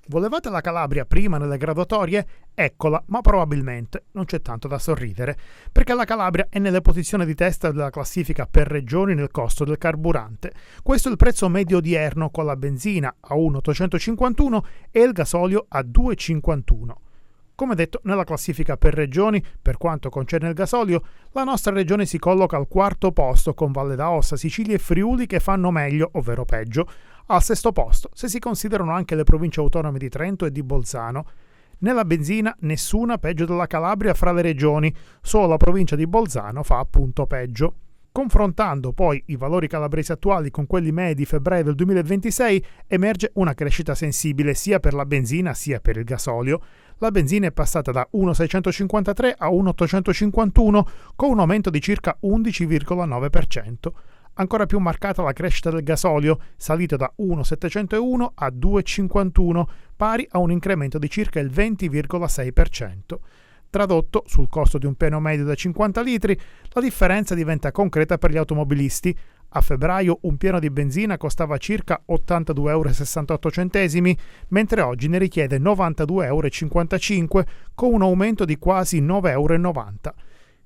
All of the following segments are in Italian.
Volevate la Calabria prima nelle graduatorie? Eccola, ma probabilmente non c'è tanto da sorridere, perché la Calabria è nelle posizioni di testa della classifica per regioni nel costo del carburante. Questo è il prezzo medio odierno, con la benzina a 1,851 e il gasolio a 2,51. Come detto, nella classifica per regioni, per quanto concerne il gasolio, la nostra regione si colloca al quarto posto, con Valle d'Aosta, Sicilia e Friuli che fanno meglio, ovvero peggio, al sesto posto, se si considerano anche le province autonome di Trento e di Bolzano. Nella benzina nessuna peggio della Calabria fra le regioni, solo la provincia di Bolzano fa appunto peggio. Confrontando poi i valori calabresi attuali con quelli medi febbraio del 2026, emerge una crescita sensibile sia per la benzina sia per il gasolio. La benzina è passata da 1,653 a 1,851, con un aumento di circa 11,9%. Ancora più marcata la crescita del gasolio, salito da 1,701 a 2,51, pari a un incremento di circa il 20,6%. Tradotto sul costo di un pieno medio da 50 litri, la differenza diventa concreta per gli automobilisti. A febbraio un pieno di benzina costava circa 82,68 €, mentre oggi ne richiede 92,55 €, con un aumento di quasi 9,90 €.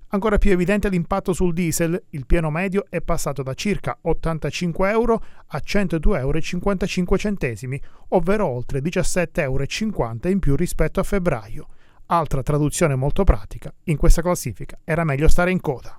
Ancora più evidente l'impatto sul diesel, il pieno medio è passato da circa 85 € a 102,55 €, ovvero oltre 17,50 € in più rispetto a febbraio. Altra traduzione molto pratica: in questa classifica era meglio stare in coda.